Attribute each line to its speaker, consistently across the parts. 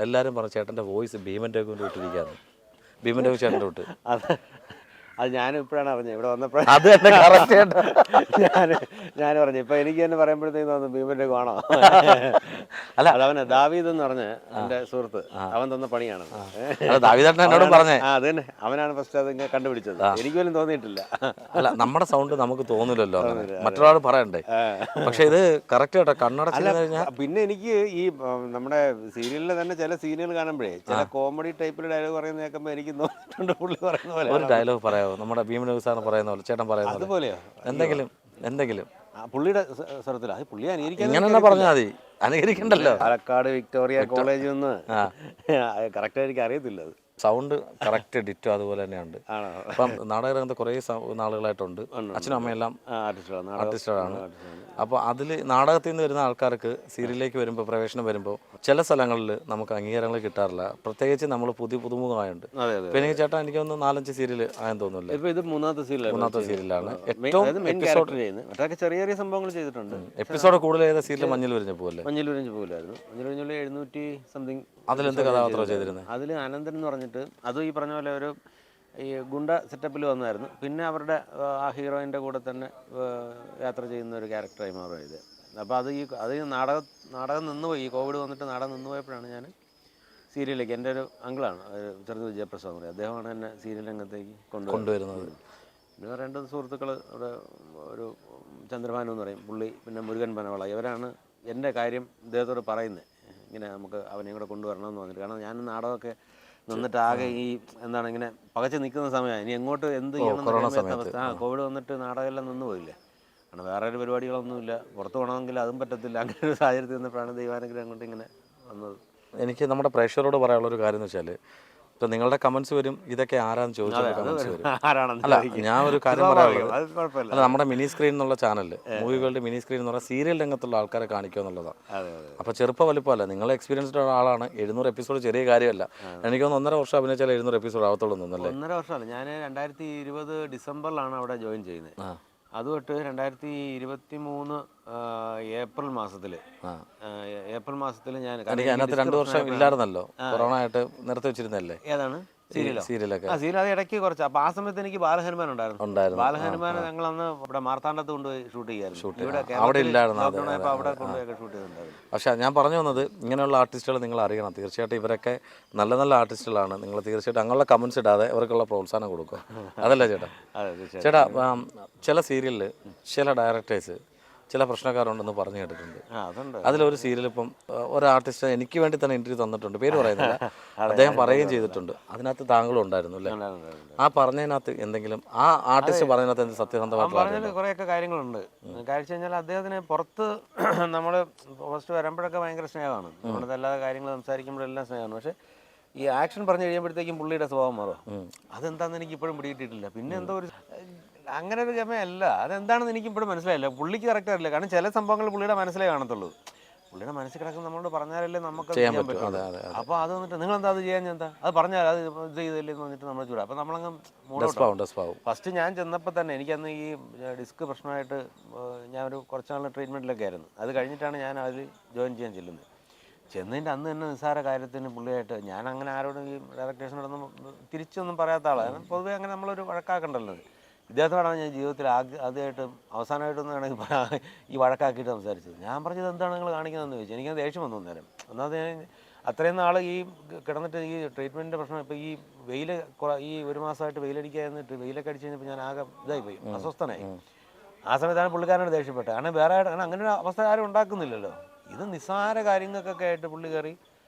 Speaker 1: എല്ലാവരും പറഞ്ഞു ചേട്ടൻ്റെ വോയിസ് ഭീമൻ രഘുവിൻ്റെ വിട്ടിരിക്കുകയാണ്. ഭീമൻ രഘു ചേട്ടൻ്റെ വിട്ട്
Speaker 2: അത് ഞാനും ഇപ്പോഴാണ് അറിഞ്ഞത്, ഇവിടെ വന്നപ്പോൾ
Speaker 1: അത് തന്നെ കറക്റ്റ്
Speaker 2: ഞാൻ പറഞ്ഞു. ഇപ്പം എനിക്ക് തന്നെ പറയുമ്പോഴത്തേക്ക് തോന്നുന്നു ഭീമൻ്റെ ആണോ.
Speaker 1: അല്ല
Speaker 2: അതവനെ ദാവീദ് എന്ന് പറഞ്ഞ് എൻ്റെ സുഹൃത്ത്, അവൻ തന്ന പണിയാണ്.
Speaker 1: ദാവീദേട്ടൻ എന്നോടും പറഞ്ഞേ
Speaker 2: അത് തന്നെ, അവനാണ് ഫസ്റ്റ് അത് കണ്ടുപിടിച്ചത്. എനിക്ക് പോലും തോന്നിയിട്ടില്ല.
Speaker 1: അല്ല നമ്മുടെ സൗണ്ട് നമുക്ക് തോന്നില്ലല്ലോ, മറ്റൊരാൾ പറയണ്ടേ. പക്ഷെ ഇത് കറക്റ്റ് കേട്ടോ, കണ്ണടച്ച് കഴിഞ്ഞാൽ.
Speaker 2: പിന്നെ എനിക്ക് ഈ നമ്മുടെ സീരിയലിൽ തന്നെ ചില സീനുകൾ കാണുമ്പോഴേ ചില കോമഡി ടൈപ്പിൽ ഡയലോഗ് പറയുന്നത് കേൾക്കുമ്പോൾ എനിക്ക് തോന്നിയിട്ടുണ്ട് പുള്ളി പറയുന്ന പോലെ.
Speaker 1: ഒരു ഡയലോഗ് പറയാമോ? നമ്മുടെ ഭീമൻ രഘു സാറിന് പറയുന്ന പോലെ, ചേട്ടൻ പറയുന്ന
Speaker 2: അതുപോലെയോ
Speaker 1: എന്തെങ്കിലും
Speaker 2: പുള്ളിയുടെ സ്വരത്തില പുള്ളി അനുകരിക്കാൻ
Speaker 1: ഇങ്ങനെ പറഞ്ഞാൽ മതി, അനുകരിക്കണ്ടല്ലോ.
Speaker 2: പാലക്കാട് വിക്ടോറിയ കോളേജിൽ നിന്ന് കറക്റ്റ് എനിക്ക് അറിയത്തില്ല. അത്
Speaker 1: സൗണ്ട് കറക്റ്റ് ഡിറ്റോ അതുപോലെ തന്നെയുണ്ട്. അപ്പം നാടകരംഗത്ത് കുറേ നാളുകളായിട്ടുണ്ട്. അച്ഛനും അമ്മയെല്ലാം ആർട്ടിസ്റ്റുകളാണ്. അപ്പോൾ അതിൽ നാടകത്തിൽ നിന്ന് വരുന്ന ആൾക്കാർക്ക് സീരിയലിലേക്ക് വരുമ്പോൾ, പ്രവേശനം വരുമ്പോൾ ചില സ്ഥലങ്ങളിൽ നമുക്ക് അംഗീകാരങ്ങൾ കിട്ടാറില്ല. പ്രത്യേകിച്ച് നമ്മൾ പുതുമുഖമായുണ്ട്. ഇപ്പം എനിക്ക് ചേട്ടാ എനിക്കൊന്ന് 4-5 സീരിയൽ ആയെന്ന് തോന്നുന്നില്ല.
Speaker 2: ഇപ്പോൾ ഇത് മൂന്നാമത്തെ സീരിയലാണ്. ചെറിയ ചെറിയ സംഭവങ്ങൾ ചെയ്തിട്ടുണ്ട്.
Speaker 1: എപ്പിസോഡ് കൂടുതൽ ചെയ്ത സീരിയൽ മഞ്ഞൾ വിരിഞ്ഞ പോലെ.
Speaker 2: മഞ്ഞൾ വിരിഞ്ഞ പോലായിരുന്നു. മഞ്ഞൾ വിരിഞ്ഞ 700 സംതിങ്.
Speaker 1: അതിലെന്ത് കഥാപാത്രം ചെയ്തിരുന്നത്?
Speaker 2: അതിൽ അനന്തൻ എന്ന് പറഞ്ഞിട്ട്, അതും ഈ പറഞ്ഞ പോലെ ഒരു ഈ ഗുണ്ട സെറ്റപ്പിൽ വന്നായിരുന്നു. പിന്നെ അവരുടെ ആ ഹീറോയിൻ്റെ കൂടെ തന്നെ യാത്ര ചെയ്യുന്ന ഒരു ക്യാരക്ടറായി മാറുക ഇത്. അപ്പോൾ അത് നാടകം നിന്നുപോയി. ഈ കോവിഡ് വന്നിട്ട് നാടകം നിന്നുപോയപ്പോഴാണ് ഞാൻ സീരിയലിലേക്ക്, എൻ്റെ ഒരു അങ്കിളാണ് ചെറുത് വിജയപ്രസാദ് പറയും, അദ്ദേഹമാണ് എന്നെ സീരിയൽ രംഗത്തേക്ക് കൊണ്ടുവരുന്നത്. പിന്നെ 2 സുഹൃത്തുക്കൾ അവിടെ, ഒരു ചന്ദ്രഭാനു എന്ന് പറയും പുള്ളി, പിന്നെ മുരുകൻ പനവള, ഇവരാണ് എൻ്റെ കാര്യം ഇദ്ദേഹത്തോട് പറയുന്നത്. ഇങ്ങനെ നമുക്ക് അവനെയും കൂടെ കൊണ്ടുവരണമെന്ന് പറഞ്ഞിട്ട്. കാരണം ഞാൻ നാടകമൊക്കെ നിന്നിട്ട് ആകെ ഈ എന്താണ് ഇങ്ങനെ പകച്ച് നിൽക്കുന്ന സമയമാണ്. ഇനി എങ്ങോട്ട് എന്ത് ചെയ്യണം അവസ്ഥ. കോവിഡ് വന്നിട്ട് നാടകമെല്ലാം നിന്ന് പോയില്ലേ. കാരണം വേറെ ഒരു പരിപാടികളൊന്നുമില്ല, പുറത്ത് പോകണമെങ്കിൽ അതും പറ്റത്തില്ല. അങ്ങനെ ഒരു സാഹചര്യത്തിൽ നിന്നപ്പോഴാണ് ദൈവാനുഗ്രഹം അങ്ങോട്ട് ഇങ്ങനെ വന്നത്.
Speaker 1: എനിക്ക് നമ്മുടെ പ്രേക്ഷകരോട് പറയാനുള്ളൊരു കാര്യം എന്ന് വെച്ചാൽ, ഇപ്പം നിങ്ങളുടെ കമൻസ് വരും, ഇതൊക്കെ ആരാന്ന് ചോദിച്ചാൽ കമൻസ് വരും. അല്ല ഞാൻ ഒരു കാര്യം പറയാനുള്ളത്, അല്ല നമ്മുടെ മിനി സ്ക്രീൻ എന്നുള്ള channel, movie world mini screen എന്ന് പറഞ്ഞാൽ സീരിയൽ രംഗത്തുള്ള ആൾക്കാരെ കാണിക്കുക എന്നുള്ളതാണ്. അപ്പോൾ ചെറുപ്പം വലുപ്പമല്ല, നിങ്ങൾ എക്സ്പീരിയൻസ്ഡ് ആളാണ്. 700 എപ്പിസോഡ് ചെറിയ കാര്യമല്ല. എനിക്കൊന്ന് 1.5 വർഷം അഭിനയിച്ചാൽ 700 എപ്പിസോഡ് ആവത്തുള്ളൂ എന്നല്ലേ?
Speaker 2: 1.5 വർഷമല്ല, ഞാൻ 2020 ഡിസംബറിലാണ് അവിടെ ജോയിൻ ചെയ്യുന്നത്. അതുതൊട്ട് 2023 ഏപ്രിൽ മാസത്തിൽ ഞാൻ
Speaker 1: അതിനകത്ത് 2 വർഷം ഇല്ലായിരുന്നല്ലോ, കൊറോണ ആയിട്ട് നിർത്തി വെച്ചിരുന്നല്ലേ?
Speaker 2: ഏതാണ്
Speaker 1: സീരിയലൊക്കെ?
Speaker 2: സീരിയൽ അത് ഇടയ്ക്ക് കുറച്ച്. അപ്പോൾ ആ സമയത്ത് എനിക്ക് ബാലഹനുമാൻ ഉണ്ടായിരുന്നു. ബാലഹനുമാൻ ഞങ്ങൾ അന്ന് ഇവിടെ മാർത്താണ്ഡത്ത് കൊണ്ടുപോയി ഷൂട്ട് ചെയ്യായിരുന്നു.
Speaker 1: അവിടെ ഇല്ലായിരുന്നു,
Speaker 2: അവിടെ കൊണ്ടുപോയി ഷൂട്ട് ചെയ്തിട്ടുണ്ടായിരുന്നു.
Speaker 1: പക്ഷേ ഞാൻ പറഞ്ഞു വന്നത്, ഇങ്ങനെയുള്ള ആർട്ടിസ്റ്റുകൾ നിങ്ങൾ അറിയണം. തീർച്ചയായിട്ടും ഇവരൊക്കെ നല്ല നല്ല ആർട്ടിസ്റ്റുകളാണ്. നിങ്ങൾ തീർച്ചയായിട്ടും അങ്ങനെയുള്ള കമൻസ് ഇടാതെ അവർക്കുള്ള പ്രോത്സാഹനം കൊടുക്കുക. അതല്ല ചേട്ടാ? ചേട്ടാ ചില സീരിയലിൽ ചില ഡയറക്ടേഴ്സ് ചില പ്രശ്നക്കാരുണ്ടെന്ന് പറഞ്ഞു കേട്ടിട്ടുണ്ട്. അതിലൊരു സീരിയൽ ഇപ്പം ഒരു ആർട്ടിസ്റ്റ് എനിക്ക് വേണ്ടി തന്നെ ഇൻ്റർവ്യൂ തന്നിട്ടുണ്ട്, പേര് പറയുന്നില്ല, അദ്ദേഹം പറയുകയും ചെയ്തിട്ടുണ്ട്. അതിനകത്ത് താങ്കളും ഉണ്ടായിരുന്നു അല്ലേ? ആ പറഞ്ഞതിനകത്ത് എന്തെങ്കിലും, ആ ആർട്ടിസ്റ്റ് പറഞ്ഞതിനകത്ത് എന്ത് സത്യസന്ധമായിട്ട്
Speaker 2: കുറേയൊക്കെ കാര്യങ്ങളുണ്ട്. കാഴ്ച കഴിഞ്ഞാൽ അദ്ദേഹത്തിന് പുറത്ത് നമ്മൾ ഫസ്റ്റ് വരുമ്പോഴൊക്കെ ഭയങ്കര സ്നേഹമാണ്. നമ്മുടെ എല്ലാ കാര്യങ്ങളും സംസാരിക്കുമ്പോഴെല്ലാം സ്നേഹമാണ്. പക്ഷേ ഈ ആക്ഷൻ പറഞ്ഞു കഴിയുമ്പോഴത്തേക്കും പുള്ളിയുടെ സ്വഭാവം മാറും. അതെന്താണെന്ന് എനിക്ക് ഇപ്പോഴും പിടികിട്ടിട്ടില്ല. പിന്നെ എന്തോ ഒരു അങ്ങനെ ഒരു ഗമയല്ല, അതെന്താണെന്ന് എനിക്ക് ഇപ്പോഴും മനസ്സിലായില്ല. പുള്ളിക്ക് കറക്റ്റ് അറിയില്ല. കാരണം ചില സംഭവങ്ങൾ പുള്ളിയുടെ മനസ്സിലേ കാണത്തുള്ളൂ. പുള്ളിയുടെ മനസ്സിൽ കിടക്കുന്ന നമ്മളോട് പറഞ്ഞാലല്ലേ നമുക്ക് ചെയ്യാൻ പറ്റും. അപ്പോൾ അത് വന്നിട്ട് നിങ്ങളെന്താ അത് ചെയ്യാൻ എന്താ അത് പറഞ്ഞാൽ അത് ഇത് ചെയ്തില്ലേ എന്ന് പറഞ്ഞിട്ട് നമ്മൾ ചൂടാ. അപ്പോൾ നമ്മളങ്ങ് മൂടോട്ടാവും. ഫസ്റ്റ് ഞാൻ ചെന്നപ്പോൾ തന്നെ എനിക്കന്ന് ഈ ഡിസ്ക് പ്രശ്നമായിട്ട് ഞാൻ ഒരു കുറച്ച് നാൾ ട്രീറ്റ്മെൻറ്റിലൊക്കെ ആയിരുന്നു. അത് കഴിഞ്ഞിട്ടാണ് ഞാൻ അതിൽ ജോയിൻ ചെയ്യാൻ ചെല്ലുന്നത്. ചെന്നതിൻ്റെ അന്ന് തന്നെ നിസ്സാര കാര്യത്തിന് പുള്ളിയായിട്ട് ഞാൻ അങ്ങനെ ആരോടും ഈ ഡയറക്ടേഴ്സിനോടൊന്നും തിരിച്ചൊന്നും പറയാത്ത ആളാണ്. പൊതുവേ അങ്ങനെ നമ്മളൊരു വഴക്കാക്കണ്ടല്ലോ. ഇദ്ദേഹത്തോടാണ് ഞാൻ ജീവിതത്തിൽ ആദ്യമായിട്ടും അവസാനമായിട്ടൊന്നും വേണമെങ്കിൽ ഈ വഴക്കാക്കിയിട്ട് സംസാരിച്ചത്. ഞാൻ പറഞ്ഞത് എന്താണ് നിങ്ങൾ കാണിക്കുന്നതെന്ന് ചോദിച്ചു. എനിക്കത് ദേഷ്യം വന്നു നേരം. ഒന്നാമത് ഞാൻ അത്രയും നാൾ ഈ കിടന്നിട്ട് ഈ ട്രീറ്റ്മെൻറ്റിൻ്റെ പ്രശ്നം, ഇപ്പോൾ ഈ ഈ 1 മാസമായിട്ട് വെയിലടിക്കുക എന്നിട്ട് വെയിലൊക്കെ അടിച്ച് കഴിഞ്ഞപ്പോൾ ഞാൻ ആകെ ഇതായിപ്പോയി, അസ്വസ്ഥനായി. ആ സമയത്താണ് പുള്ളിക്കാരനോട് ദേഷ്യപ്പെട്ടത്. കാരണം വേറെ അങ്ങനെ ഒരു അവസ്ഥ ആരും ഉണ്ടാക്കുന്നില്ലല്ലോ. ഇത് നിസ്സാര കാര്യങ്ങൾക്കൊക്കെ ആയിട്ട് പുള്ളി കയറി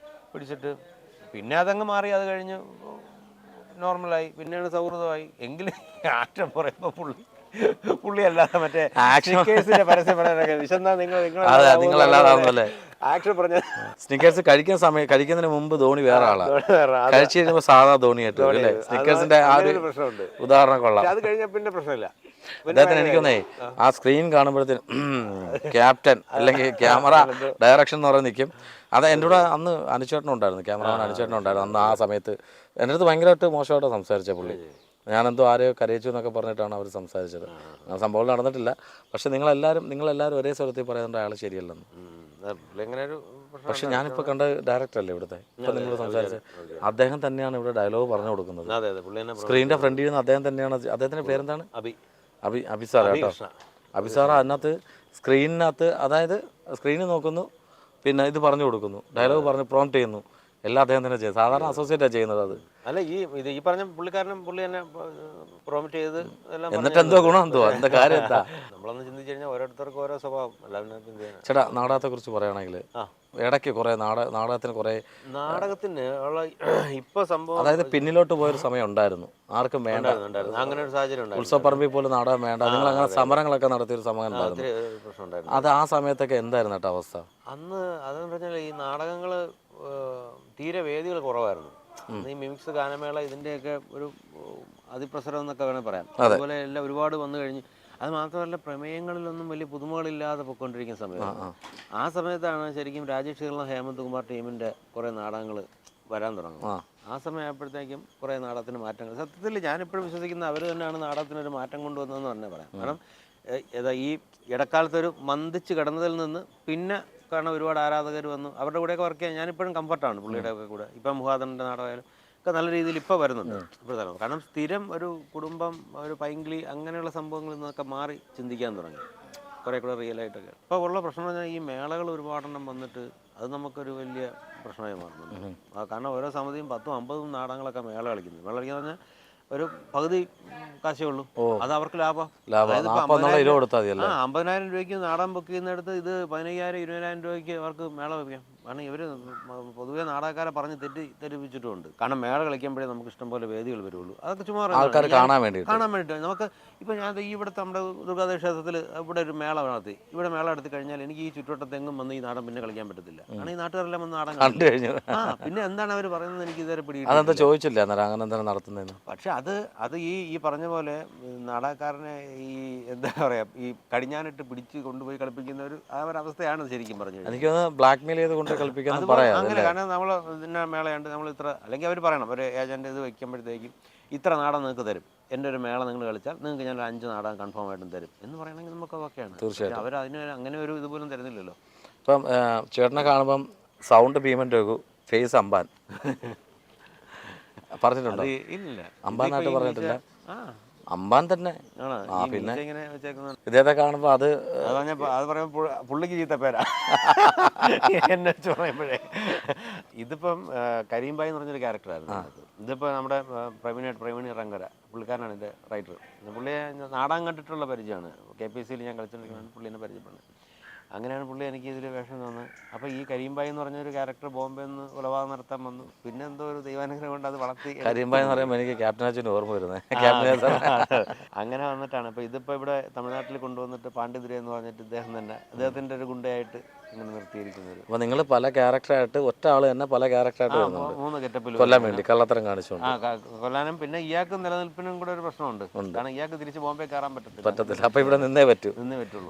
Speaker 2: പിടിച്ചിട്ട് പിന്നെ അതങ്ങ് മാറി. അത് കഴിഞ്ഞ് നോർമലായി, പിന്നെയാണ് സൗഹൃദമായി. എങ്കിലും ആക്ഷൻ പറയുമ്പോൾ പുള്ളി അല്ലാതെ മറ്റേ സ്നിക്കേഴ്സിന്റെ പരസ്യം പറയാനൊക്കെ വിശന്നാ നിങ്ങളല്ലാതെ ആക്ഷൻ പറഞ്ഞ
Speaker 1: സ്നിക്കേഴ്സ് കഴിക്കുന്നതിന് മുമ്പ് ധോണി വേറെ ആളാണ്, കഴിച്ചു കഴിയുമ്പോൾ സാധാ ധോണിയായിട്ട് അല്ലേ? സ്നിക്കേഴ്സിന്റെ ആ ഒരു പ്രശ്നമുണ്ട്, ഉദാഹരണം കൊള്ളാം.
Speaker 2: അത് കഴിഞ്ഞാൽ പിന്നെ പ്രശ്നമില്ല.
Speaker 1: അദ്ദേഹത്തിന് എനിക്കൊന്നേ ആ സ്ക്രീൻ കാണുമ്പോഴത്തേനും ക്യാപ്റ്റൻ അല്ലെങ്കിൽ ക്യാമറ ഡയറക്ഷൻ എന്ന് പറഞ്ഞ് നിൽക്കും. അത് എൻ്റെ കൂടെ അന്ന് അനുചേട്ടനുണ്ടായിരുന്നു, ക്യാമറമാൻ അനുചേട്ടനുണ്ടായിരുന്നു. അന്ന് ആ സമയത്ത് എൻ്റെ അടുത്ത് ഭയങ്കരമായിട്ട് മോശമായിട്ട് സംസാരിച്ച പുള്ളി. ഞാനെന്തോ ആരെയോ കരയിച്ചു എന്നൊക്കെ പറഞ്ഞിട്ടാണ് അവർ സംസാരിച്ചത്. ആ സംഭവം നടന്നിട്ടില്ല. പക്ഷെ നിങ്ങളെല്ലാവരും ഒരേ സ്വരത്തിൽ പറയുന്നുണ്ട് അയാൾ ശരിയല്ലെന്ന്.
Speaker 2: ഇങ്ങനെ ഒരു
Speaker 1: പക്ഷെ ഞാനിപ്പോൾ കണ്ട ഡയറക്ടർ അല്ലേ ഇവിടുത്തെ ഇപ്പം നിങ്ങൾ സംസാരിച്ച അദ്ദേഹം തന്നെയാണ് ഇവിടെ ഡയലോഗ് പറഞ്ഞു കൊടുക്കുന്നത്.
Speaker 2: അതെ അതെ, പുള്ളി തന്നെ
Speaker 1: സ്ക്രീനിൻ്റെ ഫ്രണ്ടിൽ നിന്ന് അദ്ദേഹം തന്നെയാണ്. അദ്ദേഹത്തിൻ്റെ പേരെന്താണ്? അബി സാർ കേട്ടോ. അബി സാർ അതിനകത്ത് സ്ക്രീനിനകത്ത്, അതായത് സ്ക്രീനിൽ നോക്കുന്നു, പിന്നെ ഇത് പറഞ്ഞു കൊടുക്കുന്നു, ഡയലോഗ് പറഞ്ഞ് പ്രോംപ്റ്റ് ചെയ്യുന്നു, എല്ലാം അദ്ദേഹം തന്നെ ചെയ്യും. സാധാരണ അസോസിയേറ്റാണ് ചെയ്യുന്നത്. അത്
Speaker 2: അല്ല, ഈ പറഞ്ഞ പുള്ളിക്കാരനും പുള്ളി തന്നെ പ്രോമിറ്റ് ചെയ്ത് എല്ലാം
Speaker 1: എന്നിട്ട് എന്തോ ഗുണം എന്തോ എന്താ കാര്യം എന്താ?
Speaker 2: നമ്മളൊന്ന് ചിന്തിച്ചു കഴിഞ്ഞാൽ ഓരോരുത്തർക്കും ഓരോ സ്വഭാവം.
Speaker 1: ചേട്ടാ, നാടകത്തെക്കുറിച്ച് പറയുകയാണെങ്കിൽ ഇടയ്ക്ക് കുറേ നാടകത്തിന് കുറേ
Speaker 2: നാടകത്തിന് ഉള്ള ഇപ്പൊ സംഭവം,
Speaker 1: അതായത് പിന്നിലോട്ട് പോയൊരു സമയം ഉണ്ടായിരുന്നു, ആർക്കും വേണ്ട,
Speaker 2: അങ്ങനെ ഒരു സാഹചര്യം ഉണ്ടായിരുന്നു.
Speaker 1: ഉത്സവപ്പറമ്പിൽ പോലും നാടകം വേണ്ട, നിങ്ങൾ അങ്ങനെ സമരങ്ങളൊക്കെ നടത്തിയൊരു സമയം ഉണ്ടായിരുന്നു.
Speaker 2: പ്രശ്നം ഉണ്ടായിരുന്നു.
Speaker 1: അത് ആ സമയത്തൊക്കെ എന്തായിരുന്നു കേട്ടോ അവസ്ഥ?
Speaker 2: അന്ന് അതെന്ന് പറഞ്ഞാൽ ഈ നാടകങ്ങൾ തീരെ വേദികൾ കുറവായിരുന്നു. ഈ മിമിക്സ്, ഗാനമേള, ഇതിൻ്റെയൊക്കെ ഒരു അതിപ്രസരം എന്നൊക്കെ വേണമെങ്കിൽ പറയാം. അതുപോലെ എല്ലാം ഒരുപാട് വന്നു കഴിഞ്ഞ്, അത് മാത്രമല്ല പ്രമേയങ്ങളിലൊന്നും വലിയ പുതുമകളില്ലാതെ പൊയ്ക്കൊണ്ടിരിക്കുന്ന സമയമാണ്. ആ സമയത്താണ് ശരിക്കും രാജേഷ് ഖീർണ, ഹേമന്ത് കുമാർ ടീമിൻ്റെ കുറേ നാടകങ്ങൾ വരാൻ തുടങ്ങും. ആ സമയമായപ്പോഴത്തേക്കും കുറേ നാടകത്തിന് മാറ്റങ്ങൾ, സത്യത്തിൽ ഞാനിപ്പോഴും വിശ്വസിക്കുന്ന അവർ തന്നെയാണ് നാടകത്തിനൊരു മാറ്റം കൊണ്ടുവന്നതെന്ന് തന്നെ പറയാം. കാരണം ഈ ഇടക്കാലത്തൊരു മന്ദിച്ച് കിടന്നതിൽ നിന്ന് പിന്നെ കാരണം ഒരുപാട് ആരാധകർ വന്നു, അവരുടെ കൂടെയൊക്കെ വർക്ക് ചെയ്യാൻ ഞാനിപ്പോഴും കംഫർട്ടാണ് പുള്ളിയുടെ ഒക്കെ കൂടെ. ഇപ്പം മുഹാദൻ്റെ നാടകമായാലും ഒക്കെ നല്ല രീതിയിൽ ഇപ്പോൾ വരുന്നുണ്ട് ഇപ്പോഴത്തെ. കാരണം സ്ഥിരം ഒരു കുടുംബം, ഒരു പൈങ്കിളി, അങ്ങനെയുള്ള സംഭവങ്ങളിൽ നിന്നൊക്കെ മാറി ചിന്തിക്കാൻ തുടങ്ങി, കുറേ കൂടെ റിയലായിട്ടൊക്കെ. ഇപ്പോൾ ഉള്ള പ്രശ്നം എന്ന് പറഞ്ഞാൽ ഈ മേളകൾ ഒരുപാടെണ്ണം വന്നിട്ട് അത് നമുക്കൊരു വലിയ പ്രശ്നമായി മാറുന്നുണ്ട്. കാരണം ഓരോ സമിതിയും 10-50 നാടകങ്ങളൊക്കെ മേള കളിക്കുന്നത്. മേള കളിക്കാന്ന് പറഞ്ഞാൽ ഒരു പകുതി കാശേ ഉള്ളൂ, അത് അവർക്ക് ലാഭം. 50,000 രൂപയ്ക്ക് നാടകം ബുക്ക് ചെയ്യുന്നിടത്ത് ഇത് 15,000-20,000 രൂപയ്ക്ക് അവർക്ക് മേള വയ്ക്കാം. കാരണം ഇവർ പൊതുവെ നാടകക്കാരെ പറഞ്ഞ് തെറ്റിപ്പിച്ചിട്ടുമുണ്ട്. കാരണം മേള കളിക്കുമ്പോഴേ നമുക്ക് ഇഷ്ടംപോലെ വേദികൾ വരുള്ളൂ. അതൊക്കെ ചുമ്മാ കാണാൻ വേണ്ടിയിട്ട് നമുക്ക് ഇപ്പം ഞാൻ ഇവിടുത്തെ നമ്മുടെ ദുർഗാദേവ ക്ഷേത്രത്തിൽ ഇവിടെ ഒരു മേള നടത്തി. ഇവിടെ മേള നടത്തി കഴിഞ്ഞാൽ എനിക്ക് ഈ ചുറ്റുവട്ടത്തെങ്ങും വന്ന് ഈ നാടൻ പിന്നെ കളിക്കാൻ പറ്റത്തില്ല. കാരണം ഈ നാട്ടുകാരെല്ലാം വന്ന് നാടൻ കണ്ടു കഴിഞ്ഞു. പിന്നെ എന്താണ് അവർ പറയുന്നത് എനിക്ക് ഇതുവരെ പിടികിട്ടില്ല.
Speaker 1: ചോദിച്ചില്ല അങ്ങനെ എന്താണ് നടത്തുന്നതെന്ന്.
Speaker 2: പക്ഷെ അത് ഈ പറഞ്ഞ പോലെ നാടകക്കാരനെ ഈ എന്താ പറയാ, ഈ കടിഞ്ഞാനിട്ട് പിടിച്ച് കൊണ്ടുപോയി കളിപ്പിക്കുന്ന ഒരു അവസ്ഥയാണ് ശരിക്കും പറഞ്ഞു.
Speaker 1: എനിക്ക് ബ്ലാക്ക് മെയിൽ ചെയ്ത് കൊണ്ട് കളിപ്പിക്കാൻ പറയാം.
Speaker 2: അങ്ങനെ കാരണം നമ്മൾ ഇതിൻ്റെ മേളയുണ്ട്, നമ്മൾ ഇത്ര, അല്ലെങ്കിൽ അവർ പറയണം, ഒരു ഏജന്റ് ഇത് വയ്ക്കുമ്പോഴത്തേക്കും ഇത്ര നാടകം നിങ്ങൾക്ക് തരും, എൻ്റെ ഒരു മേള നിങ്ങൾ കളിച്ചാൽ നിങ്ങൾക്ക് ഞാൻ 5 നാടകം കൺഫേം ആയിട്ടും തരും എന്ന് പറയണമെങ്കിൽ നമുക്ക് ഓക്കെയാണ്. തീർച്ചയായിട്ടും അവർ അതിന് അങ്ങനെ ഒരു ഇതുപോലും തരുന്നില്ലല്ലോ.
Speaker 1: ഇപ്പം ചേട്ടനെ കാണുമ്പം സൗണ്ട് ഭീമൻ്റെ ഒരു ഫേസ് അമ്പാൻ പറഞ്ഞിട്ടുണ്ടോ?
Speaker 2: ഇല്ല,
Speaker 1: അമ്പാനായിട്ട് പറഞ്ഞിട്ടില്ല. അമ്പാൻ തന്നെ. പിന്നെ ഇദ്ദേഹത്തെ കാണുമ്പോൾ അത്
Speaker 2: പറയുമ്പോൾ പുള്ളിക്ക് ചീത്ത പേരാ എന്നെ വെച്ച് പറയുമ്പോഴേ. ഇതിപ്പം കരീംബായി എന്ന് പറഞ്ഞൊരു ക്യാരക്ടറായിരുന്നു. ഇതിപ്പോൾ നമ്മുടെ പ്രവീൺ റങ്കര പുള്ളിക്കാരനാണ് ഇതിൻ്റെ റൈറ്റർ. പുള്ളിയെ നാടകം കണ്ടിട്ടുള്ള പരിചയമാണ്. KPSC ഞാൻ കളിച്ചുകൊണ്ടിരിക്കുന്നതാണ് പുള്ളിനെ പരിചയപ്പെടുന്നത്. അങ്ങനെയാണ് പുള്ളി എനിക്ക് ഇതിൽ വേഷം തന്നത്. അപ്പോൾ ഈ കരീംബായി എന്ന് പറഞ്ഞൊരു ക്യാരക്ടർ ബോംബെ നിന്ന് കൊലപാതകം നടത്താൻ വന്നു. പിന്നെ എന്തോ ഒരു ദൈവാനുഗ്രഹം കൊണ്ട് അത് വളർത്തി.
Speaker 1: കരീംബായി എന്ന് പറയുമ്പോൾ എനിക്ക് ക്യാപ്റ്റൻ അച്ഛന് ഓർമ്മ വരുന്നത്.
Speaker 2: അങ്ങനെ വന്നിട്ടാണ്. അപ്പോൾ ഇതിപ്പോൾ ഇവിടെ തമിഴ്നാട്ടിൽ കൊണ്ടുവന്നിട്ട് പാണ്ഡിതുര എന്ന് പറഞ്ഞിട്ട് അദ്ദേഹത്തിൻ്റെ ഒരു ഗുണ്ടയായിട്ട് ഇങ്ങനെ നിർത്തിയിരിക്കുന്നത്.
Speaker 1: അപ്പോൾ നിങ്ങൾ പല ക്യാരക്ടറായിട്ട്, ഒറ്റ ആൾ തന്നെ പല ക്യാരക്ടറായിട്ട്
Speaker 2: 3 ഗെറ്റപ്പിൽ
Speaker 1: കൊല്ലാൻ വേണ്ടി കള്ളത്തരം കാണിച്ചുകൊണ്ട്.
Speaker 2: കൊല്ലാനും പിന്നെ ഇയാൾക്ക് നിലനിൽപ്പിനും കൂടെ ഒരു പ്രശ്നമുണ്ട്. കാരണം ഇയാൾക്ക് തിരിച്ച് ബോംബെ കയറാൻ പറ്റത്തില്ല.
Speaker 1: അപ്പോൾ ഇവിടെ നിന്നേ പറ്റുള്ളൂ.